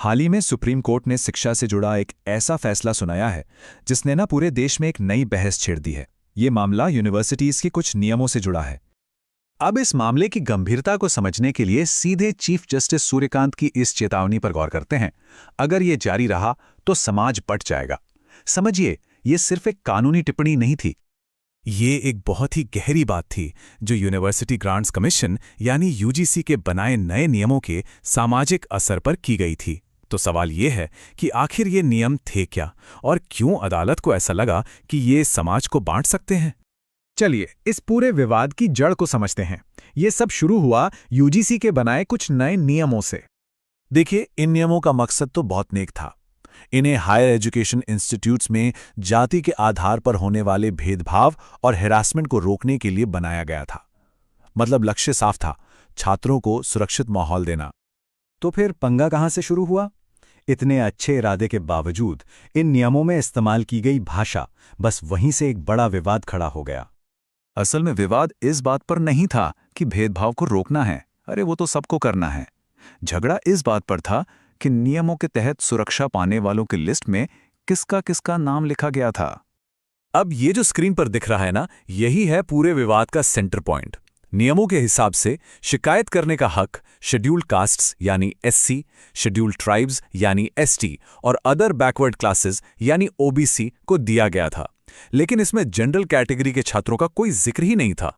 हाल ही में supreme court ने शिक्षा से जुड़ा एक ऐसा फैसला सुनाया है जिसने ना पूरे देश में एक नई बहस छेड़ दी है। ये मामला यूनिवर्सिटीज के कुछ नियमों से जुड़ा है। अब इस मामले की गंभीरता को समझने के लिए सीधे चीफ जस्टिस सूर्यकांत की इस चेतावनी पर गौर करते हैं। अगर ये जारी रहा तो समाज पट जाएगा। समझिए, ये सिर्फ एक कानूनी टिप्पणी नहीं थी। ये एक बहुत ही गहरी बात थी जो यूनिवर्सिटी ग्रांट्स कमीशन यानी यूजीसी के बनाए नए नियमों के सामाजिक असर पर की गई थी। तो सवाल ये है कि आखिर ये नियम थे क्या और क्यों अदालत को ऐसा लगा कि ये समाज को बांट सकते हैं। चलिए इस पूरे विवाद की जड़ को समझते हैं। ये सब शुरू हुआ यूजीसी के बनाए कुछ नए नियमों से। देखिए, इन नियमों का मकसद तो बहुत नेक था। इन्हें हायर एजुकेशन इंस्टीट्यूट्स में जाति के आधार पर होने वाले भेदभाव और हैरासमेंट को रोकने के लिए बनाया गया था। मतलब लक्ष्य साफ था, छात्रों को सुरक्षित माहौल देना। तो फिर पंगा कहां से शुरू हुआ? इतने अच्छे इरादे के बावजूद इन नियमों में इस्तेमाल की गई भाषा, बस वहीं से एक बड़ा विवाद खड़ा हो गया। असल में विवाद इस बात पर नहीं था कि भेदभाव को रोकना है, अरे वो तो सबको करना है। झगड़ा इस बात पर था कि नियमों के तहत सुरक्षा पाने वालों की लिस्ट में किसका किसका नाम लिखा गया था। अब ये जो स्क्रीन पर दिख रहा है ना, यही है पूरे विवाद का सेंटर पॉइंट। नियमों के हिसाब से शिकायत करने का हक शेड्यूल्ड कास्ट्स यानी एससी, शेड्यूल्ड ट्राइब्स यानी एसटी और अदर बैकवर्ड क्लासेस यानी ओबीसी को दिया गया था, लेकिन इसमें जनरल कैटेगरी के छात्रों का कोई जिक्र ही नहीं था।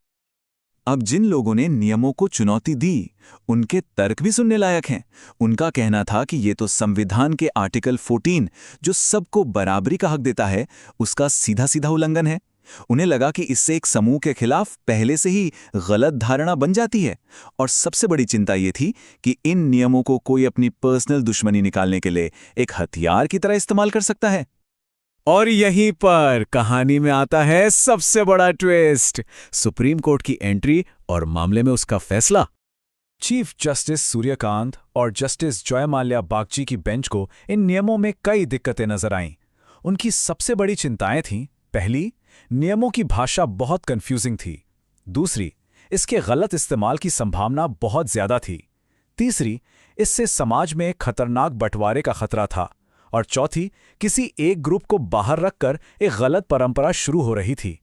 अब जिन लोगों ने नियमों को चुनौती दी, उनके तर्क भी सुनने लायक हैं। उनका कहना था कि ये तो संविधान के आर्टिकल 14 जो सबको बराबरी का हक देता है, उसका सीधा सीधा उल्लंघन है। उन्हें लगा कि इससे एक समूह के खिलाफ पहले से ही गलत धारणा बन जाती है। और सबसे बड़ी चिंता ये थी कि इन नियमों को कोई अपनी पर्सनल दुश्मनी निकालने के लिए एक हथियार की तरह इस्तेमाल कर सकता है। और यहीं पर कहानी में आता है सबसे बड़ा ट्विस्ट, सुप्रीम कोर्ट की एंट्री और मामले में उसका फैसला। चीफ जस्टिस सूर्यकांत और जस्टिस जयमाल्या बागची की बेंच को इन नियमों में कई दिक्कतें नजर आईं। उनकी सबसे बड़ी चिंताएं थीं, पहली, नियमों की भाषा बहुत कंफ्यूजिंग थी। दूसरी, इसके गलत इस्तेमाल की संभावना बहुत ज्यादा थी। तीसरी, इससे समाज में एक खतरनाक बंटवारे का खतरा था। और चौथी, किसी एक ग्रुप को बाहर रखकर एक गलत परंपरा शुरू हो रही थी।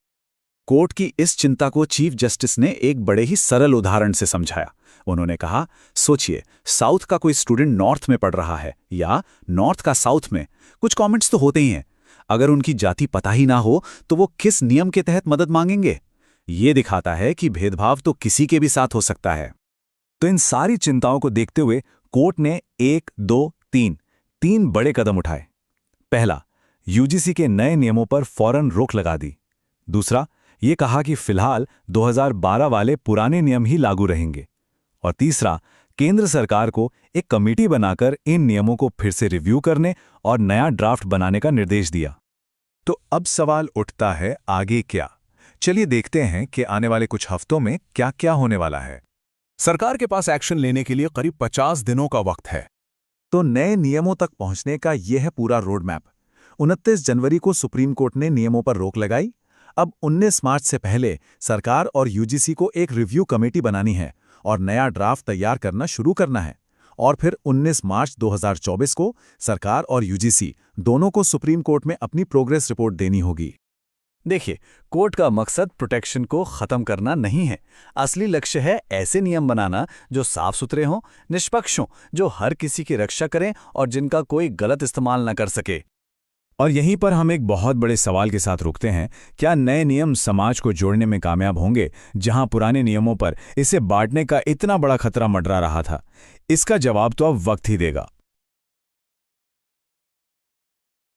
कोर्ट की इस चिंता को चीफ जस्टिस ने एक बड़े ही सरल उदाहरण से समझाया। उन्होंने कहा, सोचिए, साउथ का कोई स्टूडेंट नॉर्थ में पढ़ रहा है या नॉर्थ का साउथ में। कुछ कमेंट्स तो होते ही हैं। अगर उनकी जाति पता ही ना हो तो वो किस नियम के तहत मदद मांगेंगे? ये दिखाता है कि भेदभाव तो किसी के भी साथ हो सकता है। तो इन सारी चिंताओं को देखते हुए कोर्ट ने 1, 2, 3 बड़े कदम उठाए। पहला, यूजीसी के नए नियमों पर फौरन रोक लगा दी। दूसरा, ये कहा कि फिलहाल 2012 वाले पुराने नियम ही लागू रहेंगे। और तीसरा, केंद्र सरकार को एक कमेटी बनाकर इन नियमों को फिर से रिव्यू करने और नया ड्राफ्ट बनाने का निर्देश दिया। तो अब सवाल उठता है, आगे क्या? चलिए देखते हैं कि आने वाले कुछ हफ्तों में क्या क्या होने वाला है। सरकार के पास एक्शन लेने के लिए करीब 50 दिनों का वक्त है। तो नए नियमों तक पहुंचने का यह है पूरा रोड मैप। 29 जनवरी को सुप्रीम कोर्ट ने नियमों पर रोक लगाई। अब 19 मार्च से पहले सरकार और यूजीसी को एक रिव्यू कमेटी बनानी है और नया ड्राफ्ट तैयार करना शुरू करना है। और फिर 19 मार्च 2024 को सरकार और यूजीसी दोनों को सुप्रीम कोर्ट में अपनी प्रोग्रेस रिपोर्ट देनी होगी। देखिए, कोर्ट का मकसद प्रोटेक्शन को खत्म करना नहीं है। असली लक्ष्य है ऐसे नियम बनाना जो साफ सुथरे हों, निष्पक्ष हों, जो हर किसी की रक्षा करें और जिनका कोई गलत इस्तेमाल न कर सके। और यहीं पर हम एक बहुत बड़े सवाल के साथ रुकते हैं, क्या नए नियम समाज को जोड़ने में कामयाब होंगे, जहां पुराने नियमों पर इसे बांटने का इतना बड़ा खतरा मंडरा रहा था? इसका जवाब तो अब वक्त ही देगा।